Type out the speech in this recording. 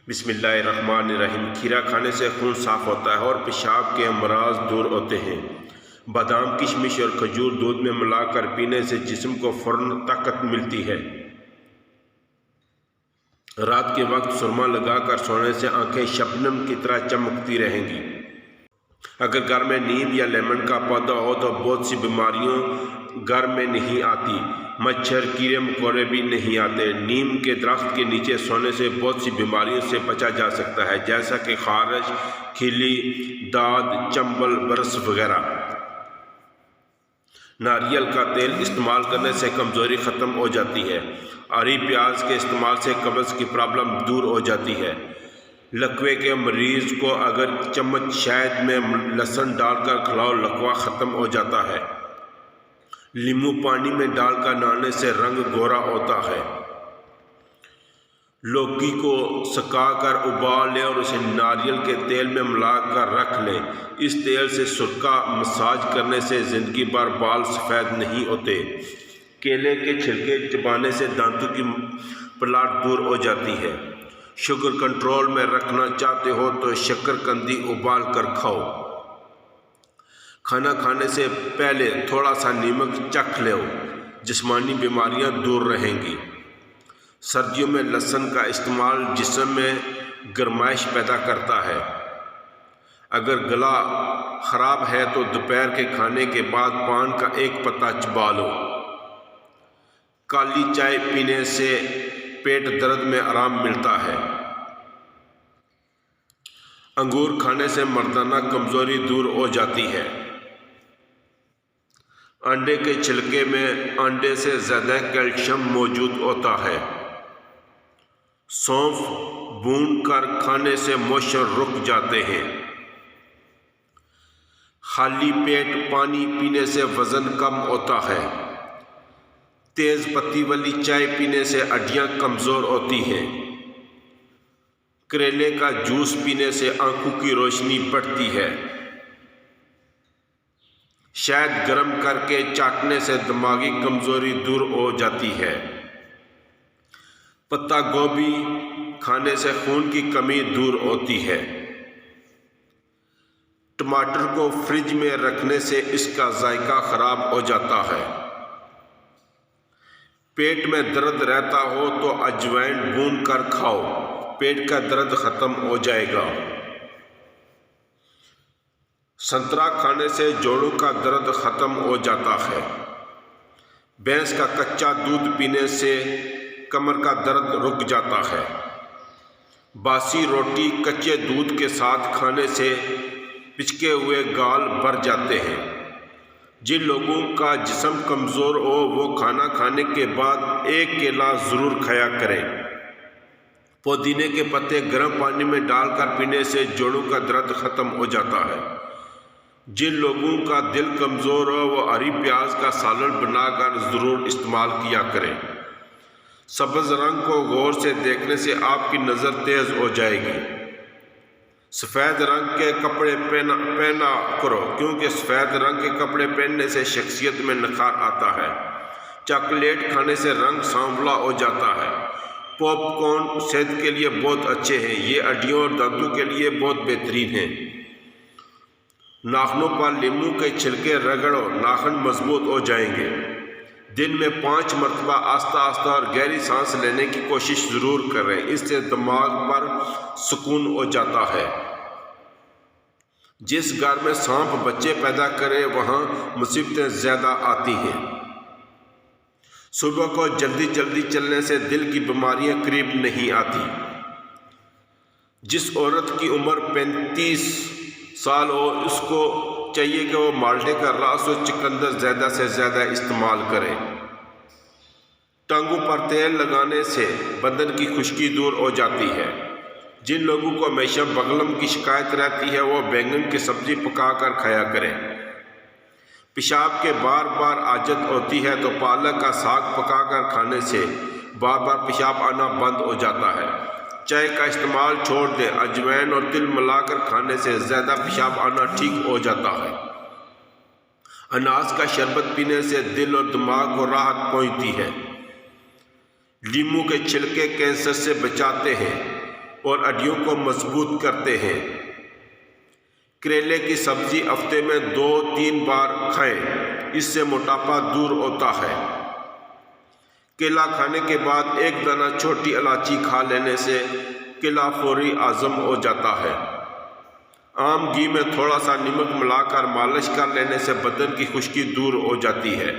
بسم اللہ الرحمن الرحیم۔ کھیرا کھانے سے خون صاف ہوتا ہے اور پیشاب کے امراض دور ہوتے ہیں۔ بادام، کشمش اور کھجور دودھ میں ملا کر پینے سے جسم کو فوراً طاقت ملتی ہے۔ رات کے وقت سرما لگا کر سونے سے آنکھیں شبنم کی طرح چمکتی رہیں گی۔ اگر گھر میں نیم یا لیمن کا پودا ہو تو بہت سی بیماریوں گھر میں نہیں آتی۔ مچھر، کیڑے مکوڑے بھی نہیں آتے۔ نیم کے درخت کے نیچے سونے سے بہت سی بیماریوں سے بچا جا سکتا ہے، جیسا کہ خارش، کھلی، داد، چنبل، برس وغیرہ۔ ناریل کا تیل استعمال کرنے سے کمزوری ختم ہو جاتی ہے۔ ہری پیاز کے استعمال سے قبض کی پرابلم دور ہو جاتی ہے۔ لکوے کے مریض کو اگر چمچ شہد میں لہسن ڈال کر کھلاؤ، لکوہ ختم ہو جاتا ہے۔ لیمو پانی میں ڈال کر نہانے سے رنگ گورا ہوتا ہے۔ لوکی کو سکا کر ابال لیں اور اسے ناریل کے تیل میں ملا کر رکھ لیں۔ اس تیل سے سرکہ مساج کرنے سے زندگی بھر بال سفید نہیں ہوتے۔ کیلے کے چھلکے چبانے سے دانتوں کی پلاٹ دور ہو جاتی ہے۔ شوگر کنٹرول میں رکھنا چاہتے ہو تو شکر قندی ابال کر کھاؤ۔ کھانا کھانے سے پہلے تھوڑا سا نمک چکھ لو، جسمانی بیماریاں دور رہیں گی۔ سردیوں میں لہسن کا استعمال جسم میں گرمائش پیدا کرتا ہے۔ اگر گلا خراب ہے تو دوپہر کے کھانے کے بعد پان کا ایک پتا چبا لو۔ کالی چائے پینے سے پیٹ درد میں آرام ملتا ہے۔ انگور کھانے سے مردانہ کمزوری دور ہو جاتی ہے۔ انڈے کے چھلکے میں انڈے سے زیادہ کیلشیم موجود ہوتا ہے۔ سونف بھون کر کھانے سے موشن رک جاتے ہیں۔ خالی پیٹ پانی پینے سے وزن کم ہوتا ہے۔ تیز پتی والی چائے پینے سے ہڈیاں کمزور ہوتی ہیں۔ کریلے کا جوس پینے سے آنکھوں کی روشنی بڑھتی ہے۔ شہد گرم کر کے چاٹنے سے دماغی کمزوری دور ہو جاتی ہے۔ پتہ گوبھی کھانے سے خون کی کمی دور ہوتی ہے۔ ٹماٹر کو فریج میں رکھنے سے اس کا ذائقہ خراب ہو جاتا ہے۔ پیٹ میں درد رہتا ہو تو اجوائن بھون کر کھاؤ، پیٹ کا درد ختم ہو جائے گا۔ سنترا کھانے سے جوڑوں کا درد ختم ہو جاتا ہے۔ بھینس کا کچا دودھ پینے سے کمر کا درد رک جاتا ہے۔ باسی روٹی کچے دودھ کے ساتھ کھانے سے پچکے ہوئے گال بھر جاتے ہیں۔ جن لوگوں کا جسم کمزور ہو وہ کھانا کھانے کے بعد ایک کیلا ضرور کھایا کریں۔ پودینے کے پتے گرم پانی میں ڈال کر پینے سے جوڑوں کا درد ختم ہو جاتا ہے۔ جن لوگوں کا دل کمزور ہو وہ ہری پیاز کا سالن بنا کر ضرور استعمال کیا کریں۔ سبز رنگ کو غور سے دیکھنے سے آپ کی نظر تیز ہو جائے گی۔ سفید رنگ کے کپڑے پہنا کرو، کیونکہ سفید رنگ کے کپڑے پہننے سے شخصیت میں نکھار آتا ہے۔ چاکلیٹ کھانے سے رنگ سانولا ہو جاتا ہے۔ پاپ کارن صحت کے لیے بہت اچھے ہیں، یہ ہڈیوں اور دانتوں کے لیے بہت بہترین ہیں۔ ناخنوں پر لیمو کے چھلکے رگڑو، ناخن مضبوط ہو جائیں گے۔ دن میں 5 مرتبہ آہستہ آہستہ اور گہری سانس لینے کی کوشش ضرور کریں، اس سے دماغ پر سکون ہو جاتا ہے۔ جس گھر میں سانپ بچے پیدا کرے وہاں مصیبتیں زیادہ آتی ہیں۔ صبح کو جلدی جلدی چلنے سے دل کی بیماریاں قریب نہیں آتی۔ جس عورت کی عمر 35 سال ہو اس کو چاہیے کہ وہ مالٹے کا رس اور چقندر زیادہ سے زیادہ استعمال کرے۔ ٹانگوں پر تیل لگانے سے بدن کی خشکی دور ہو جاتی ہے۔ جن لوگوں کو ہمیشہ بغلم کی شکایت رہتی ہے وہ بینگن کی سبزی پکا کر کھایا کریں۔ پیشاب کے بار بار عادت ہوتی ہے تو پالک کا ساگ پکا کر کھانے سے بار بار پیشاب آنا بند ہو جاتا ہے۔ چائے کا استعمال چھوڑ دیں، اجوائن اور تل ملا کر کھانے سے زیادہ پیشاب آنا ٹھیک ہو جاتا ہے۔ اناج کا شربت پینے سے دل اور دماغ کو راحت پہنچتی ہے۔ لیمو کے چھلکے کینسر سے بچاتے ہیں۔ اور ہڈیوں کو مضبوط کرتے ہیں۔ کریلے کی سبزی ہفتے میں 2-3 بار کھائیں، اس سے موٹاپا دور ہوتا ہے۔ کیلا کھانے کے بعد 1 دانہ چھوٹی الائچی کھا لینے سے کیلا فوری ہضم ہو جاتا ہے۔ عام گھی میں تھوڑا سا نمک ملا کر مالش کر لینے سے بدن کی خشکی دور ہو جاتی ہے۔